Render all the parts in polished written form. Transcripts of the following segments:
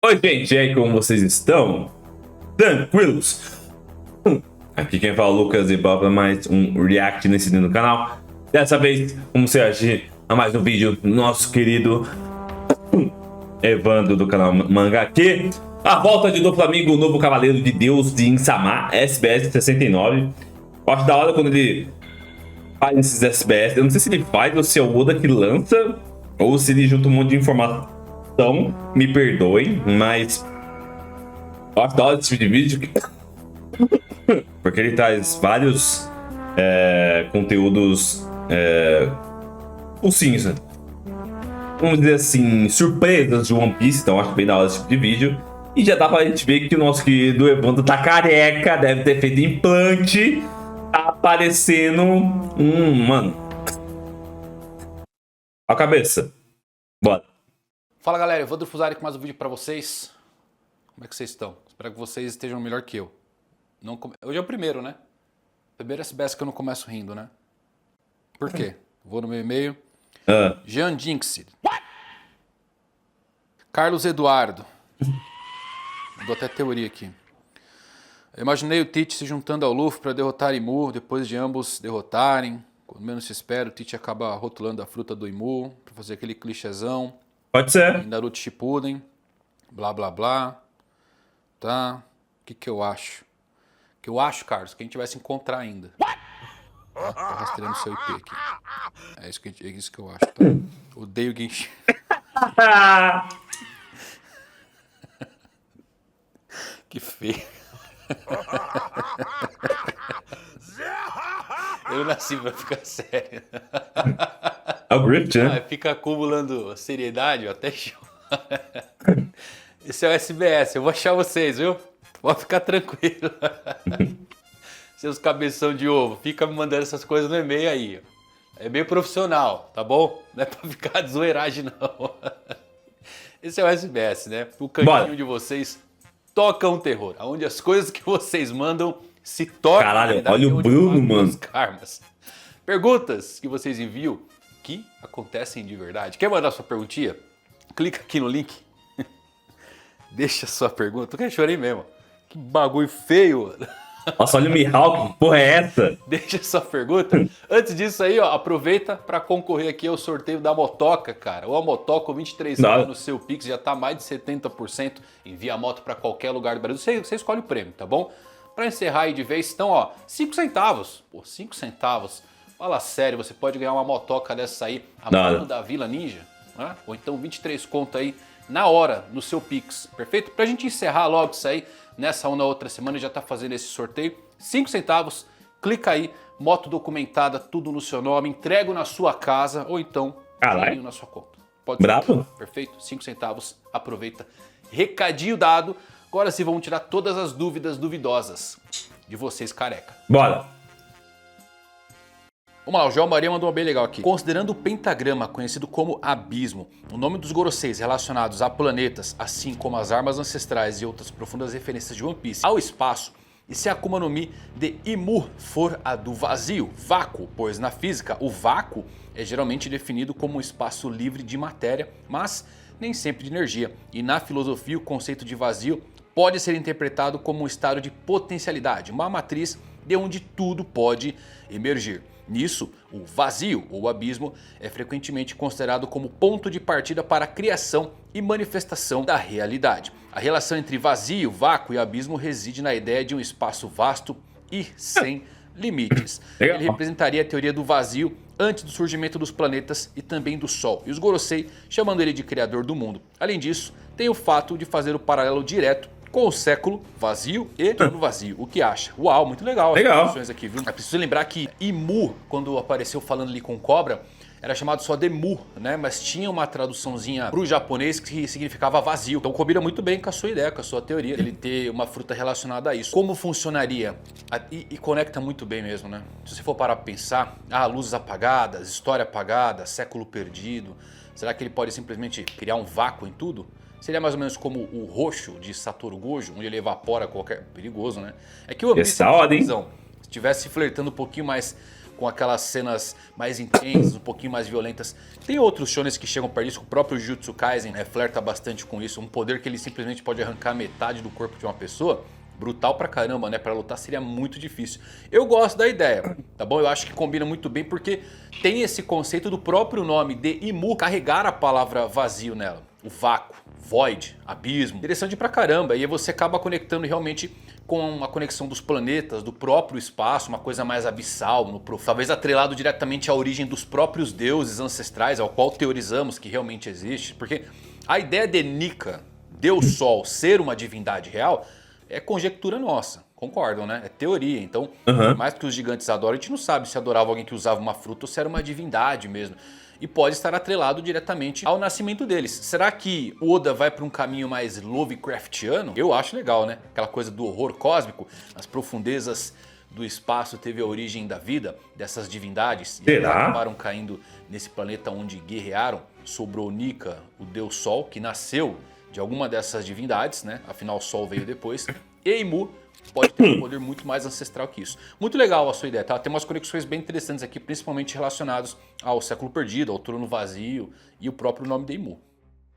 Oi, gente, e aí, como vocês estão? Tranquilos? Aqui quem fala é o Lucas e bora mais um react nesse vídeo no canal. Dessa vez, vamos reagir a mais um vídeo do nosso querido Evandro do canal Manga aqui. A volta de Doflamingo, o novo Cavaleiro de Deus de Insama, SBS 69. Eu acho da hora quando ele faz esses SBS. Eu não sei se ele faz ou se é o Oda que lança, ou se ele junta um monte de informação. Me perdoem, mas eu acho da hora esse tipo de vídeo porque ele traz vários conteúdos com cinza. Vamos dizer assim, surpresas de One Piece, então acho bem da hora esse tipo de vídeo. E já dá pra gente ver que o nosso querido Evandro tá careca, deve ter feito implante, tá aparecendo mano. A cabeça. Bora. Fala galera, Evandro Fusari com mais um vídeo pra vocês. Como é que vocês estão? Espero que vocês estejam melhor que eu. Hoje é o primeiro, né? Primeiro SBS que eu não começo rindo, né? Por quê? Vou no meu e-mail. Jean Jinx. Carlos Eduardo. Dou até teoria aqui. Eu imaginei o Tite se juntando ao Luffy para derrotar Imu, depois de ambos derrotarem. Quando menos se espera, o Tite acaba rotulando a fruta do Imu para fazer aquele clichêzão. Pode ser. Em Naruto Shippuden. Blá, blá, blá. Tá? O que eu acho? O que eu acho, Carlos, que a gente vai se encontrar ainda. Tá rastreando seu IP aqui. É isso que eu acho, tá? Odeio Genshin. Que feio. Eu nasci pra ficar sério. É o Grift, né? Fica acumulando seriedade, até choro. Esse é o SBS, eu vou achar vocês, viu? Pode ficar tranquilo. Seus cabeção de ovo, fica me mandando essas coisas no e-mail aí. É meio profissional, tá bom? Não é pra ficar de zoeiragem, não. Esse é o SBS, né? O cantinho de vocês toca um terror. Onde as coisas que vocês mandam se tornam... Caralho, olha o Bruno, mano. Karmas. Perguntas que vocês enviam que acontecem de verdade. Quer mandar sua perguntinha? Clica aqui no link. Deixa sua pergunta. Eu chorei mesmo. Que bagulho feio, mano. Nossa, olha o Mihawk, que porra é essa? Deixa sua pergunta. Antes disso aí, ó, aproveita para concorrer aqui ao sorteio da motoca, cara. Ou a motoca, 23 anos no seu Pix, já tá mais de 70%. Envia a moto para qualquer lugar do Brasil. Você escolhe o prêmio, tá bom? Para encerrar aí de vez, então, ó, 5 centavos. Pô, 5 centavos. Fala sério, você pode ganhar uma motoca dessa aí, a moto da Vila Ninja, né? Ou então 23 conto aí na hora no seu Pix, perfeito? Pra gente encerrar logo isso aí, nessa ou na outra semana já tá fazendo esse sorteio, 5 centavos, clica aí, moto documentada, tudo no seu nome, entrego na sua casa ou então dinheiro na sua conta. Pode ser. Bravo. Perfeito? 5 centavos, aproveita. Recadinho dado, agora sim vamos tirar todas as dúvidas duvidosas de vocês careca. Bora. Vamos lá, o João Maria mandou uma bem legal aqui. Considerando o pentagrama, conhecido como Abismo, o nome dos Goroseis relacionados a planetas, assim como as armas ancestrais e outras profundas referências de One Piece ao espaço, e se a Akuma no Mi de Imu for a do vazio, vácuo, pois na física o vácuo é geralmente definido como um espaço livre de matéria, mas nem sempre de energia. E na filosofia o conceito de vazio pode ser interpretado como um estado de potencialidade, uma matriz de onde tudo pode emergir. Nisso, o vazio ou abismo é frequentemente considerado como ponto de partida para a criação e manifestação da realidade. A relação entre vazio, vácuo e abismo reside na ideia de um espaço vasto e sem limites. Ele representaria a teoria do vazio antes do surgimento dos planetas e também do Sol, e os Gorosei chamando ele de criador do mundo. Além disso, tem o fato de fazer o paralelo direto com o século vazio e no vazio. O que acha? Uau, muito legal as informações aqui, viu? É preciso lembrar que Imu, quando apareceu falando ali com cobra, era chamado só de Mu, né? Mas tinha uma traduçãozinha pro japonês que significava vazio. Então combina muito bem com a sua ideia, com a sua teoria, ele ter uma fruta relacionada a isso. Como funcionaria? E conecta muito bem mesmo, né? Se você for parar pra pensar, luzes apagadas, história apagada, século perdido. Será que ele pode simplesmente criar um vácuo em tudo? Seria mais ou menos como o roxo de Satoru Gojo, onde ele evapora qualquer... Perigoso, né? É que o One Piece, se estivesse flertando um pouquinho mais com aquelas cenas mais intensas, um pouquinho mais violentas. Tem outros shonens que chegam perto disso, o próprio Jujutsu Kaisen flerta bastante com isso. Um poder que ele simplesmente pode arrancar metade do corpo de uma pessoa. Brutal pra caramba, né? Pra lutar seria muito difícil. Eu gosto da ideia, tá bom? Eu acho que combina muito bem porque tem esse conceito do próprio nome de Imu carregar a palavra vazio nela. O vácuo, void, abismo. Interessante pra caramba. E aí você acaba conectando realmente com a conexão dos planetas, do próprio espaço, uma coisa mais abissal, no profundo. Talvez atrelado diretamente à origem dos próprios deuses ancestrais, ao qual teorizamos que realmente existe. Porque a ideia de Nika, Deus Sol, ser uma divindade real, é conjectura nossa, concordam, né? É teoria, então, por mais que os gigantes adoram, a gente não sabe se adorava alguém que usava uma fruta ou se era uma divindade mesmo. E pode estar atrelado diretamente ao nascimento deles. Será que Oda vai para um caminho mais Lovecraftiano? Eu acho legal, né? Aquela coisa do horror cósmico, as profundezas do espaço teve a origem da vida dessas divindades. E eles acabaram caindo nesse planeta onde guerrearam. Sobrou Nika, o deus Sol, que nasceu de alguma dessas divindades, né? Afinal o Sol veio depois. E Imu pode ter um poder muito mais ancestral que isso. Muito legal a sua ideia, tá? Tem umas conexões bem interessantes aqui, principalmente relacionados ao século perdido, ao trono vazio e o próprio nome de Imu.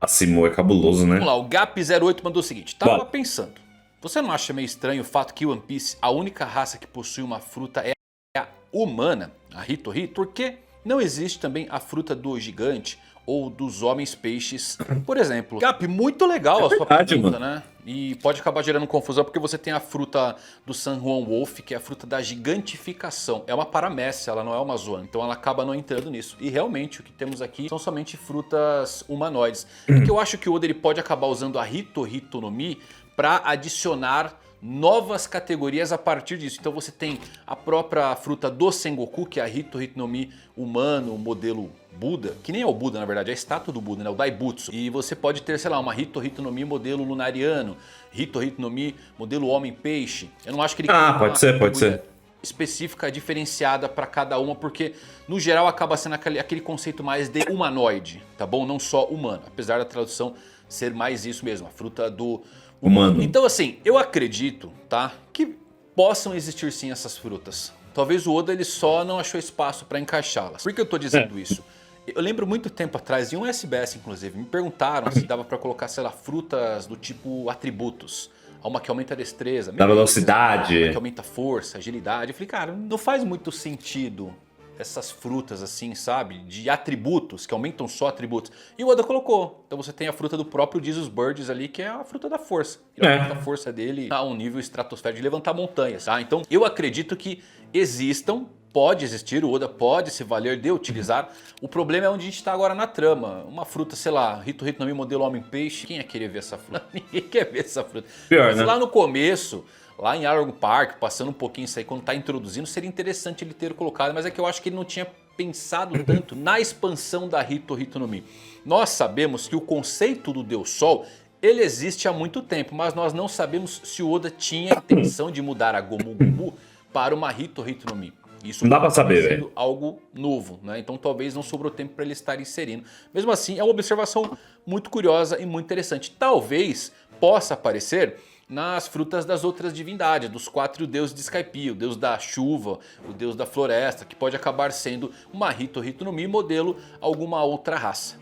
A Simu é cabuloso, né? Vamos lá, o Gap08 mandou o seguinte. Tava pensando, você não acha meio estranho o fato que One Piece, a única raça que possui uma fruta é a humana, a Hito Hito? Por que não existe também a fruta do gigante ou dos homens peixes, por exemplo? Gap, muito legal a sua pergunta, né? E pode acabar gerando confusão porque você tem a fruta do San Juan Wolf, que é a fruta da gigantificação. É uma paramécia, ela não é uma zoan, então ela acaba não entrando nisso. E realmente o que temos aqui são somente frutas humanoides. E que eu acho que o Oda ele pode acabar usando a Hito Hito no Mi para adicionar novas categorias a partir disso. Então você tem a própria fruta do Sengoku, que é a Hito Hito no Mi humano, modelo Buda, que nem é o Buda na verdade, é a estátua do Buda, né? O Daibutsu. E você pode ter, sei lá, uma Hito Hito no Mi modelo lunariano, Hito Hito no Mi modelo homem-peixe. Eu não acho que ele pode ser específica, diferenciada para cada uma, porque no geral acaba sendo aquele conceito mais de humanoide, tá bom? Não só humano, apesar da tradução ser mais isso mesmo, a fruta do humano. Então assim, eu acredito, tá, que possam existir sim essas frutas. Talvez o Oda ele só não achou espaço para encaixá-las. Por que eu tô dizendo isso? Eu lembro muito tempo atrás, em um SBS inclusive, me perguntaram se dava para colocar, sei lá, frutas do tipo atributos. Uma que aumenta a destreza, da velocidade, uma que aumenta a força, agilidade. Eu falei, cara, não faz muito sentido essas frutas assim, sabe? De atributos, que aumentam só atributos. E o Oda colocou. Então você tem a fruta do próprio Jesus Birds ali, que é a fruta da força. Ele aumenta a força dele a um nível estratosférico de levantar montanhas, tá? Então eu acredito que existam, pode existir, o Oda pode se valer de utilizar. O problema é onde a gente está agora na trama. Uma fruta, sei lá, Hito Hito no Mi modelo homem-peixe. Quem ia querer ver essa fruta? Ninguém quer ver essa fruta. Pior, mas né? Lá no começo, lá em Arlong Park, passando um pouquinho isso aí, quando tá introduzindo, seria interessante ele ter colocado. Mas é que eu acho que ele não tinha pensado tanto na expansão da Hito Hito no Mi. Nós sabemos que o conceito do Deus Sol, ele existe há muito tempo, mas nós não sabemos se o Oda tinha a intenção de mudar a Gomu Gomu para uma Hito Hito no Mi. Isso não dá pra saber, velho. Algo novo, né? Então talvez não sobrou tempo para ele estar inserindo. Mesmo assim, é uma observação muito curiosa e muito interessante. Talvez possa aparecer nas frutas das outras divindades, dos 4 deuses de Skypiea, o deus da chuva, o deus da floresta, que pode acabar sendo uma Hito Hito no Mi modelo alguma outra raça.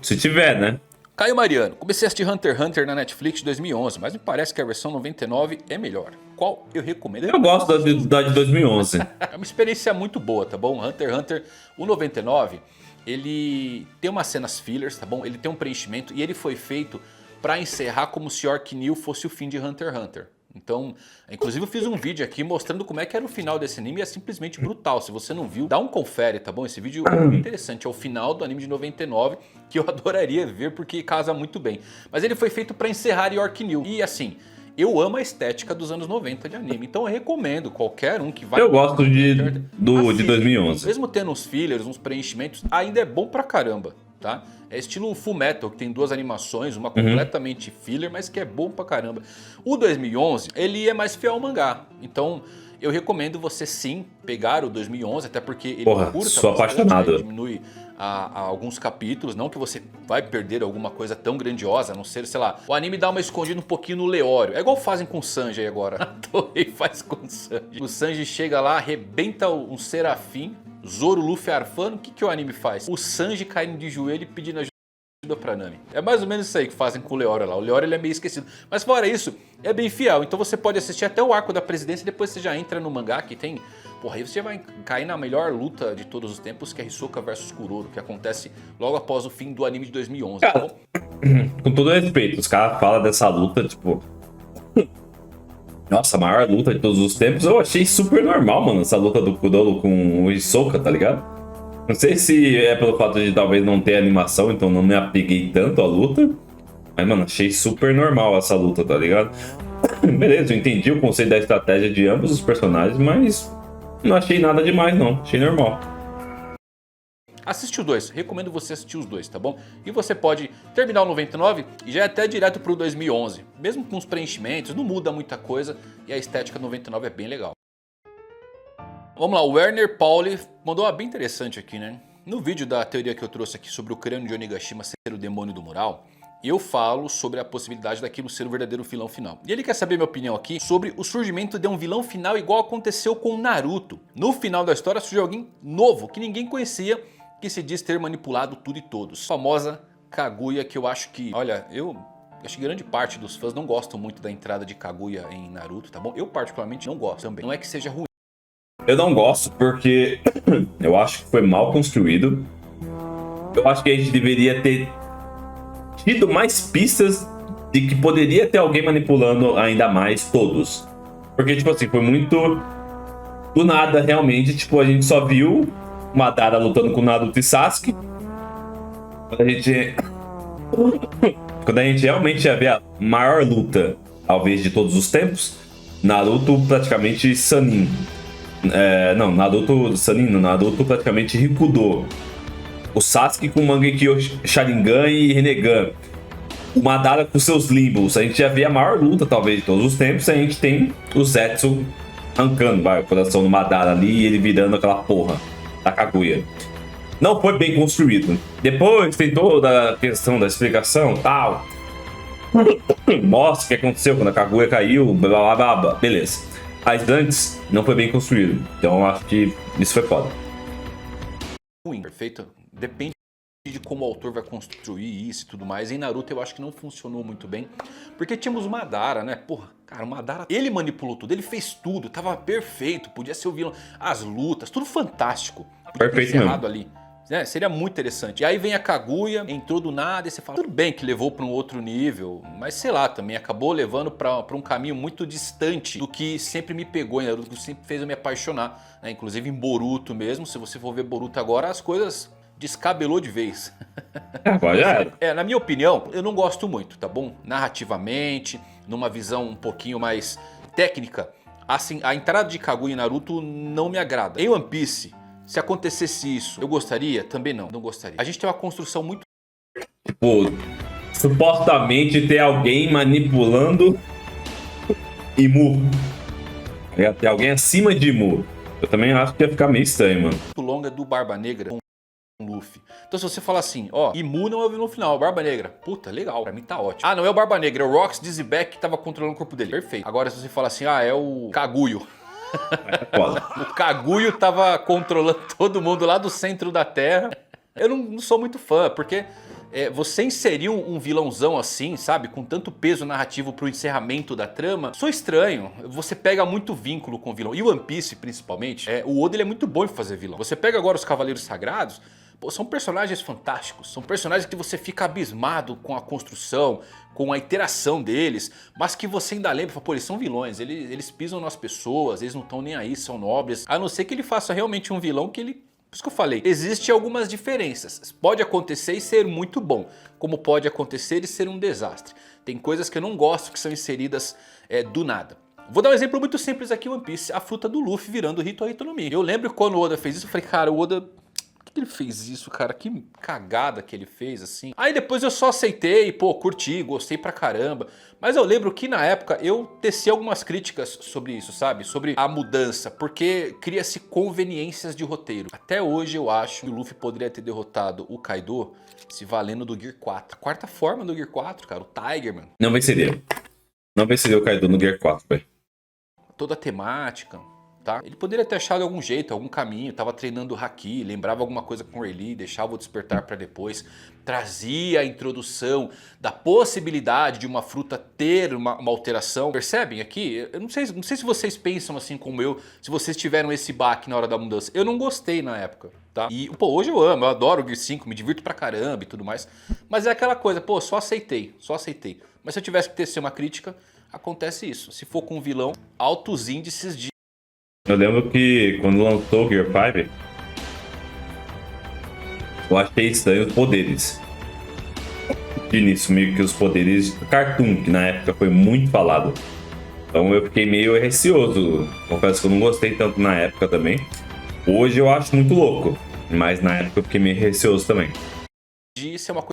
Se tiver, né? Caio Mariano, comecei a assistir Hunter x Hunter na Netflix de 2011, mas me parece que a versão 99 é melhor. Qual eu recomendo? Eu gosto da de 2011. É uma experiência muito boa, tá bom? Hunter x Hunter, o 99, ele tem umas cenas fillers, tá bom? Ele tem um preenchimento e ele foi feito pra encerrar como se Orc New fosse o fim de Hunter x Hunter. Então, inclusive eu fiz um vídeo aqui mostrando como é que era o final desse anime e é simplesmente brutal. Se você não viu, dá um confere, tá bom? Esse vídeo é muito interessante, é o final do anime de 99, que eu adoraria ver porque casa muito bem. Mas ele foi feito pra encerrar York New. E assim, eu amo a estética dos anos 90 de anime, então eu recomendo qualquer um que vai... Eu gosto de 2011. Mesmo tendo uns fillers, uns preenchimentos, ainda é bom pra caramba. Tá? É estilo Fullmetal, que tem 2 animações, uma completamente filler, mas que é bom pra caramba. O 2011, ele é mais fiel ao mangá. Então, eu recomendo você sim pegar o 2011, até porque ele Porra, curta sou bastante, apaixonado. né? Diminui a alguns capítulos, não que você vai perder alguma coisa tão grandiosa, a não ser, sei lá, o anime dá uma escondida um pouquinho no Leório. É igual fazem com o Sanji aí agora. A Toei faz com o Sanji. O Sanji chega lá, arrebenta um serafim, Zoro, Luffy arfando, o que o anime faz? O Sanji caindo de joelho e pedindo ajuda pra Nami. É mais ou menos isso aí que fazem com o Leório lá. O Leório ele é meio esquecido. Mas fora isso, é bem fiel. Então você pode assistir até o arco da presidência e depois você já entra no mangá que tem... Porra, aí você vai cair na melhor luta de todos os tempos, que é Hisoka versus Kuroro, que acontece logo após o fim do anime de 2011. Cara, Tá bom? com todo respeito, os caras falam dessa luta, tipo... Nossa, a maior luta de todos os tempos. Eu achei super normal, mano, essa luta do Kuroro com o Hisoka, tá ligado? Não sei se é pelo fato de talvez não ter animação, então não me apeguei tanto à luta. Mas, mano, achei super normal essa luta, tá ligado? Beleza, eu entendi o conceito da estratégia de ambos os personagens, mas não achei nada demais, não. Achei normal. Assiste os dois, recomendo você assistir os dois, tá bom? E você pode terminar o 99 e já ir até direto pro 2011. Mesmo com os preenchimentos, não muda muita coisa e a estética 99 é bem legal. Vamos lá, o Werner Pauli mandou uma bem interessante aqui, né? No vídeo da teoria que eu trouxe aqui sobre o crânio de Onigashima ser o demônio do mural, eu falo sobre a possibilidade daquilo ser o verdadeiro vilão final. E ele quer saber minha opinião aqui sobre o surgimento de um vilão final igual aconteceu com Naruto. No final da história surgiu alguém novo que ninguém conhecia, que se diz ter manipulado tudo e todos. A famosa Kaguya, que eu acho que... Olha, eu acho que grande parte dos fãs não gostam muito da entrada de Kaguya em Naruto, tá bom? Eu particularmente não gosto também. Não é que seja ruim. Eu não gosto porque eu acho que foi mal construído. Eu acho que a gente deveria ter tido mais pistas de que poderia ter alguém manipulando ainda mais todos. Porque, tipo assim, foi muito do nada, realmente. Tipo, a gente só viu Madara lutando com Naruto e Sasuke. Quando a gente realmente ia ver a maior luta, talvez, de todos os tempos, Naruto praticamente Sanin. Não, Naruto Sanin, Naruto praticamente Rikudo. O Sasuke com Mangekyo Sharingan e Rinnegan. O Madara com seus Limbos. A gente já vê a maior luta, talvez, de todos os tempos. A gente tem o Zetsu arrancando o coração do Madara ali e ele virando aquela porra da Kaguya. Não foi bem construído. Depois tem toda a questão da explicação tal. Mostra o que aconteceu quando a Kaguya caiu, blá blá blá blá. Beleza. Mas antes, não foi bem construído. Então eu acho que isso foi foda. Ruim, perfeito? Depende de como o autor vai construir isso e tudo mais. Em Naruto eu acho que não funcionou muito bem. Porque tínhamos o Madara, né? Porra, cara, o Madara, ele manipulou tudo, ele fez tudo, tava perfeito, podia ser o vilão. As lutas, tudo fantástico. Podia ter encerrado ali. Seria muito interessante. E aí vem a Kaguya, entrou do nada e você fala, tudo bem que levou para um outro nível, mas sei lá, também acabou levando para um caminho muito distante do que sempre me pegou em Naruto, que sempre fez eu me apaixonar, né? Inclusive em Boruto mesmo, se você for ver Boruto agora, as coisas descabelou de vez. Agora já era. Na minha opinião, eu não gosto muito, tá bom? Narrativamente, numa visão um pouquinho mais técnica, assim, a entrada de Kaguya em Naruto não me agrada. Em One Piece, se acontecesse isso, eu gostaria? Também não, não gostaria. A gente tem uma construção muito... Tipo, supostamente ter alguém manipulando Imu. Ter alguém acima de Imu. Eu também acho que ia ficar meio estranho, mano. longa do Barba Negra com Luffy. Então se você falar assim, ó, Imu não é o vilão final, é o Barba Negra. Puta, legal, pra mim tá ótimo. Ah, não é o Barba Negra, é o Rox Dizzyback que tava controlando o corpo dele. Perfeito. Agora se você falar assim, ah, é o Kaguya. O Kaguya tava controlando todo mundo lá do centro da Terra. Eu não sou muito fã, porque você inserir um vilãozão assim, sabe? Com tanto peso narrativo pro encerramento da trama, sou estranho. Você pega muito vínculo com o vilão. E o One Piece, principalmente, o Oda ele é muito bom em fazer vilão. Você pega agora os Cavaleiros Sagrados, pô, são personagens fantásticos. São personagens que você fica abismado com a construção, com a interação deles, mas que você ainda lembra, pô, eles são vilões, eles pisam nas pessoas, eles não estão nem aí, são nobres. A não ser que ele faça realmente um vilão que ele... Por isso que eu falei, existem algumas diferenças. Pode acontecer e ser muito bom, como pode acontecer e ser um desastre. Tem coisas que eu não gosto que são inseridas do nada. Vou dar um exemplo muito simples aqui, One Piece, a fruta do Luffy virando Hito no Mi. Eu lembro quando o Oda fez isso, eu falei, cara, o Oda... O que que ele fez isso, cara? Que cagada que ele fez, assim. Aí depois eu só aceitei, pô, curti, gostei pra caramba. Mas eu lembro que na época eu teci algumas críticas sobre isso, sabe? Sobre a mudança, porque cria-se conveniências de roteiro. Até hoje eu acho que o Luffy poderia ter derrotado o Kaido se valendo do Gear 4. Quarta forma do Gear 4, cara, o Tiger, mano. Não venceria. Não venceria o Kaido no Gear 4, velho. Toda a temática, tá? Ele poderia ter achado algum jeito, algum caminho, tava treinando o Haki, lembrava alguma coisa com o Rayleigh, deixava o despertar pra depois, trazia a introdução da possibilidade de uma fruta ter uma alteração. Percebem aqui? Eu não sei se vocês pensam assim como eu, se vocês tiveram esse baque na hora da mudança. Eu não gostei na época, tá? E, pô, hoje eu amo, eu adoro o Gear 5, me divirto pra caramba e tudo mais. Mas é aquela coisa, pô, só aceitei. Mas se eu tivesse que tecer uma crítica, acontece isso. Se for com um vilão, altos índices de... Eu lembro que quando lançou o Gear 5, eu achei estranho os poderes. De início, meio que os poderes do Cartoon, que na época foi muito falado. Então eu fiquei meio receoso. Confesso que eu não gostei tanto na época também. Hoje eu acho muito louco, mas na época eu fiquei meio receoso também. Isso é uma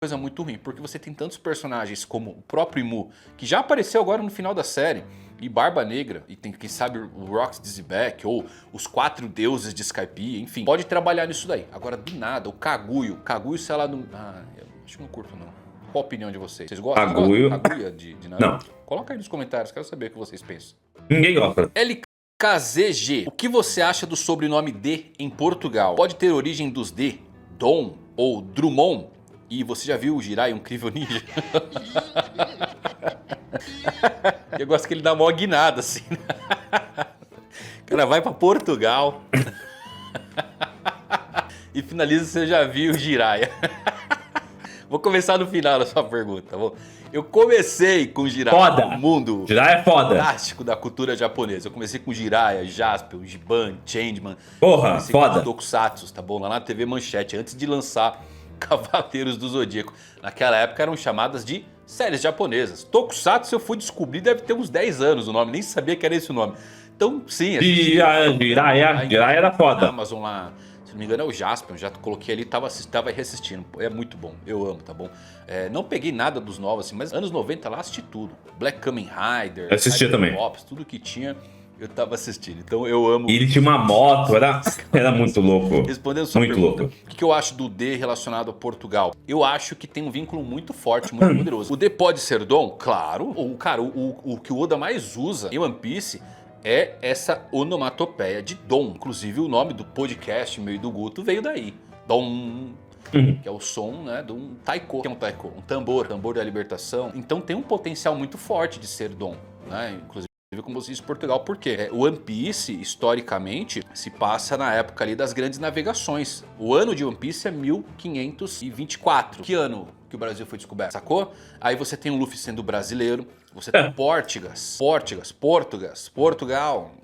coisa muito ruim, porque você tem tantos personagens como o próprio Imu, que já apareceu agora no final da série, e Barba Negra, e tem, quem sabe, o Rox Dizzyback, ou os 4 deuses de Skypiea, enfim, pode trabalhar nisso daí. Agora, do nada, o Kaguya, sei lá, eu acho que não curto não. Qual a opinião de vocês? Vocês gostam? Kaguya de Naruto? Não. Coloca aí nos comentários, quero saber o que vocês pensam. Ninguém gosta. LKZG, o que você acha do sobrenome D em Portugal? Pode ter origem dos D, Dom ou Drummond? E você já viu o Jiraiya, um incrível ninja? Eu gosto que ele dá uma guinada assim. O cara vai pra Portugal e finaliza, você já viu o Jiraiya. Vou começar no final da sua pergunta, tá bom? Eu comecei com Jiraiya. Foda! O mundo Jiraiya é foda. fantástico da cultura japonesa. Eu comecei com Jiraiya, Jaspion, Giban, Changeman. Porra, foda. Com os Tokusatsu, tá bom? Lá na TV Manchete, antes de lançar Cavaleiros do Zodíaco. Naquela época eram chamadas de séries japonesas. Tokusatsu eu fui descobrir, deve ter uns 10 anos o nome, nem sabia que era esse o nome. Então, sim. Jiraiya era foda. Amazon lá, se não me engano é o Jaspion, já coloquei ali, tava reassistindo. É muito bom, eu amo, tá bom? Não peguei nada dos novos assim, mas anos 90 lá assisti tudo. Black Kamen Rider, eu assistia também. Pops, tudo que tinha. Eu tava assistindo, então eu amo. E ele tinha uma moto, era muito louco. Respondendo sua muito pergunta, louco. O que eu acho do D relacionado a Portugal? Eu acho que tem um vínculo muito forte, muito poderoso. O D pode ser Dom? Claro. O que o Oda mais usa em One Piece é essa onomatopeia de Dom. Inclusive o nome do podcast meio do Guto veio daí. Dom. Que é o som, né, de um taiko. Que é um taiko? Um tambor da libertação. Então tem um potencial muito forte de ser Dom, né? Inclusive como você disse, Portugal, por quê? O One Piece, historicamente, se passa na época ali das grandes navegações. O ano de One Piece é 1524. Que ano que o Brasil foi descoberto, sacou? Aí você tem o Luffy sendo brasileiro, você tem Portugal.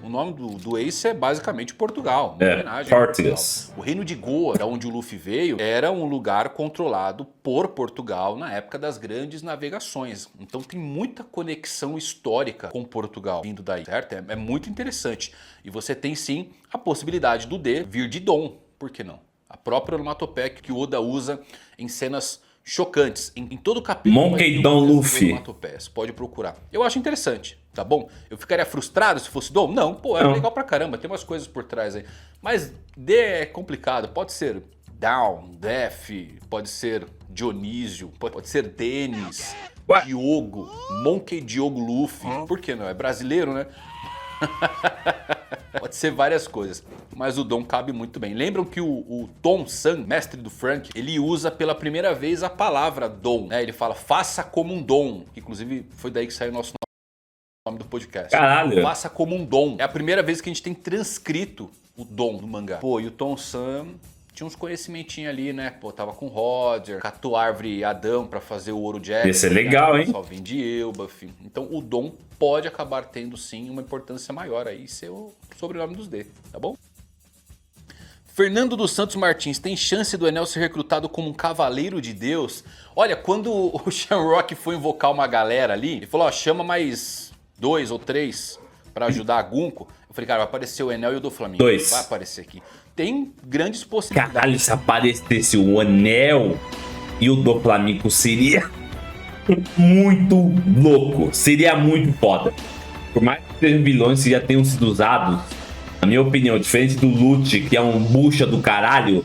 O nome do Ace é basicamente Portugal, uma homenagem. Portugal. O reino de Goa, da onde o Luffy veio, era um lugar controlado por Portugal na época das grandes navegações. Então tem muita conexão histórica com Portugal vindo daí, certo? É muito interessante. E você tem sim a possibilidade do D vir de Dom, por que não? A própria onomatopeia que o Oda usa em cenas chocantes. Em todo o capítulo. Monkey Don Luffy. Pode procurar. Eu acho interessante, tá bom? Eu ficaria frustrado se fosse Dom? Não, pô, é legal pra caramba. Tem umas coisas por trás aí. Mas D é complicado. Pode ser Down, Def, pode ser Dionísio, pode ser Denis, Diogo, Monkey Diogo Luffy. Por que não? É brasileiro, né? Pode ser várias coisas, mas o Dom cabe muito bem. Lembram que o Tom San, mestre do Frank, ele usa pela primeira vez a palavra Dom, né? Ele fala, faça como um Dom. Inclusive, foi daí que saiu o nosso nome do podcast. Caralho. Faça como um Dom. É a primeira vez que a gente tem transcrito o Dom do mangá. Pô, e o Tom San tinha uns conhecimentinhos ali, né? Pô, tava com o Roger, catou a árvore Adão pra fazer o ouro Jack. Esse é legal, hein? Só vem de Elbaf. Então o Dom pode acabar tendo sim uma importância maior aí, ser o sobrenome dos D, tá bom? Fernando dos Santos Martins, tem chance do Enel ser recrutado como um cavaleiro de Deus? Olha, quando o Shamrock foi invocar uma galera ali, ele falou, ó, chama mais 2 ou 3 pra ajudar a Gunko. Eu falei, cara, vai aparecer o Enel e o do Flamengo. 2. Vai aparecer aqui. Tem grandes possibilidades. Caralho, se aparecesse o Enel e o do Flamengo seria muito louco. Seria muito foda. Por mais que sejam vilões que já tenham sido usados, na minha opinião, diferente do Lute, que é um bucha do caralho,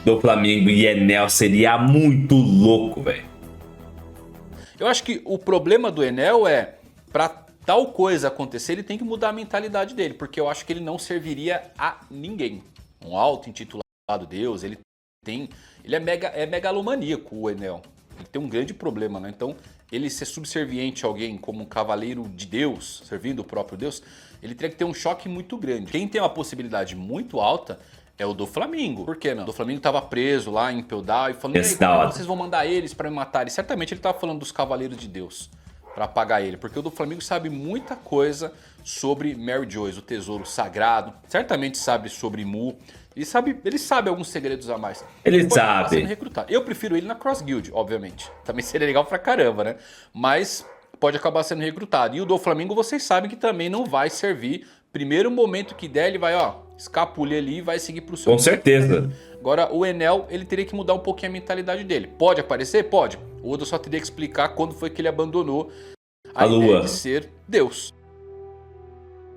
do Flamengo e Enel seria muito louco, velho. Eu acho que o problema do Enel é, pra tal coisa acontecer, ele tem que mudar a mentalidade dele, porque eu acho que ele não serviria a ninguém. Um auto-intitulado Deus, ele é megalomaníaco, o Enel. Ele tem um grande problema, né? Então, ele ser subserviente a alguém como um cavaleiro de Deus, servindo o próprio Deus, ele teria que ter um choque muito grande. Quem tem uma possibilidade muito alta é o do Flamengo. Por quê, meu? O do Flamengo tava preso lá em Peldal e falando, como vocês vão mandar eles pra me matar? E certamente ele tava falando dos cavaleiros de Deus pra apagar ele, porque o do Flamengo sabe muita coisa sobre Mary Joyce, o tesouro sagrado, certamente sabe sobre Mu, ele sabe alguns segredos a mais. Ele sabe. Eu prefiro ele na Cross Guild, obviamente. Também seria legal pra caramba, né? Mas pode acabar sendo recrutado. E o do Flamengo vocês sabem que também não vai servir. Primeiro momento que der, ele vai, ó, escapulir ali e vai seguir pro seu... Com certeza. Agora, o Enel, ele teria que mudar um pouquinho a mentalidade dele. Pode aparecer? Pode. O Oda só teria que explicar quando foi que ele abandonou a ideia de ser Deus.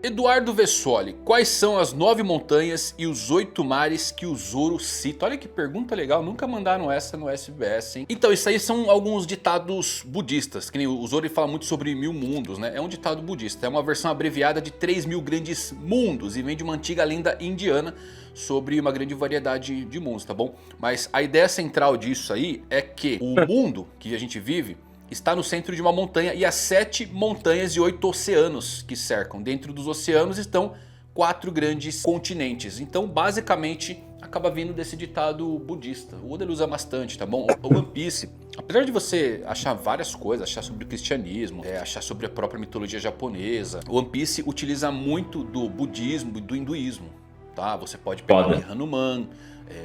Eduardo Vessoli, quais são as 9 montanhas e os 8 mares que o Zoro cita? Olha que pergunta legal, nunca mandaram essa no SBS, hein? Então, isso aí são alguns ditados budistas, que nem o Zoro fala muito sobre 1000 mundos, né? É um ditado budista, é uma versão abreviada de 3000 grandes mundos e vem de uma antiga lenda indiana sobre uma grande variedade de mundos, tá bom? Mas a ideia central disso aí é que o mundo que a gente vive está no centro de uma montanha e há 7 montanhas e 8 oceanos que cercam. Dentro dos oceanos estão 4 grandes continentes. Então, basicamente, acaba vindo desse ditado budista. O Oda usa bastante, tá bom? O One Piece, apesar de você achar várias coisas, achar sobre o cristianismo, achar sobre a própria mitologia japonesa, o One Piece utiliza muito do budismo e do hinduísmo, tá? Você pode pegar o Hanuman,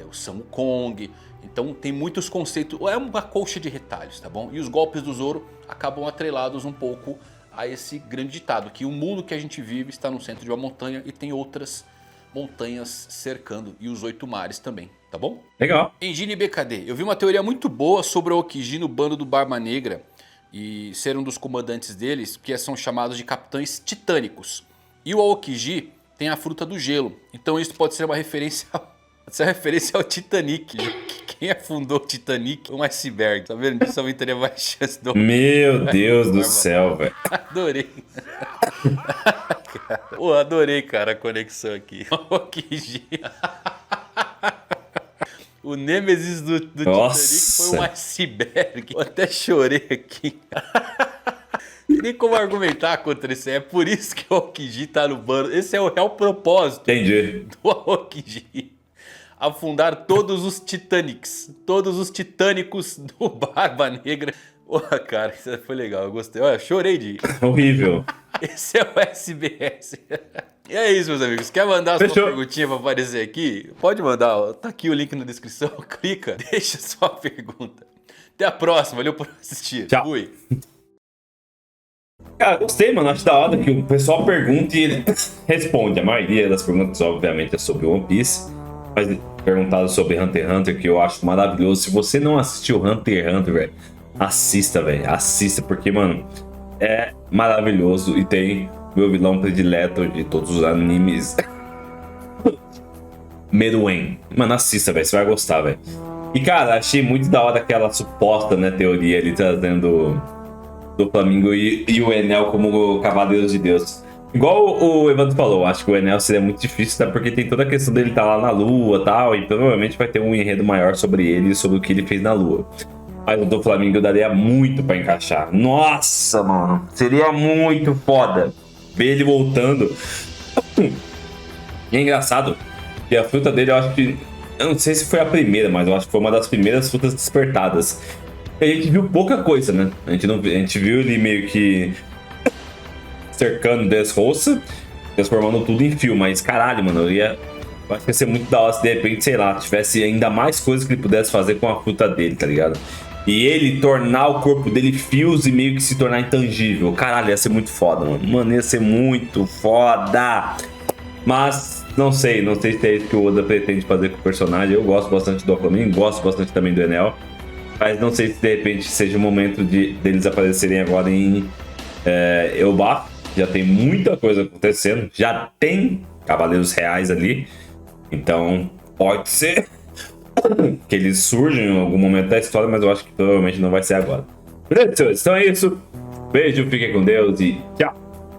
o Sun Wukong. Então tem muitos conceitos, é uma colcha de retalhos, tá bom? E os golpes do Zoro acabam atrelados um pouco a esse grande ditado, que o mundo que a gente vive está no centro de uma montanha e tem outras montanhas cercando, e os 8 mares também, tá bom? Legal. Engine BKD, eu vi uma teoria muito boa sobre o Aokiji no bando do Barba Negra e ser um dos comandantes deles, que são chamados de capitães titânicos. E o Aokiji tem a fruta do gelo, então isso pode ser uma referência ao Titanic. Quem afundou o Titanic? Um iceberg. Tá vendo? Isso também teria mais chance do... Meu Deus do céu, velho. Adorei. Pô, adorei, cara, a conexão aqui. O Nemesis do Titanic foi um iceberg. Eu até chorei aqui. Não tem como argumentar contra isso. É por isso que o Aokiji tá no bando. Esse é o real propósito. Entendi. Do Aokiji. Afundar todos os Titanics. Todos os titânicos do Barba Negra. Porra, cara, isso foi legal. Eu gostei. Olha, chorei de rir. Horrível. Esse é o SBS. E é isso, meus amigos. Quer mandar a sua perguntinha pra aparecer aqui? Pode mandar. Ó. Tá aqui o link na descrição. Clica, deixa sua pergunta. Até a próxima. Valeu por assistir. Tchau. Fui. Cara, gostei, mano. Acho da hora que o pessoal pergunta e ele responde. A maioria das perguntas, obviamente, é sobre One Piece. Mas perguntado sobre Hunter x Hunter, que eu acho maravilhoso. Se você não assistiu Hunter x Hunter, velho, assista, velho. Assista, porque, mano, é maravilhoso. E tem meu vilão predileto de todos os animes, Meruem. Mano, assista, velho. Você vai gostar, velho. E, cara, achei muito da hora aquela suposta, né, teoria ali trazendo do Flamengo e o Enel como Cavaleiros de Deus. Igual o Evandro falou, acho que o Enel seria muito difícil, tá? Porque tem toda a questão dele estar lá na Lua e tal, e provavelmente vai ter um enredo maior sobre ele e sobre o que ele fez na Lua. Mas o do Flamengo daria muito pra encaixar. Nossa, mano, seria muito foda ver ele voltando. E é engraçado que a fruta dele, eu acho que... Eu não sei se foi a primeira, mas eu acho que foi uma das primeiras frutas despertadas. E a gente viu pouca coisa, né? A gente viu ele meio que cercando Dressrosa, transformando tudo em fio, mas caralho, mano, eu acho que ia ser muito da hora se de repente, sei lá, tivesse ainda mais coisas que ele pudesse fazer com a fruta dele, tá ligado? E ele tornar o corpo dele fios e meio que se tornar intangível. Caralho, ia ser muito foda, mano. Mano, ia ser muito foda. Mas não sei se é isso que o Oda pretende fazer com o personagem. Eu gosto bastante do Aquaman, gosto bastante também do Enel. Mas não sei se de repente seja o momento deles aparecerem agora em Elbaf. Já tem muita coisa acontecendo, já tem cavaleiros reais ali. Então pode ser que eles surjam em algum momento da história, mas eu acho que provavelmente não vai ser agora. Beleza, senhores? Então é isso. Beijo, fiquem com Deus e tchau!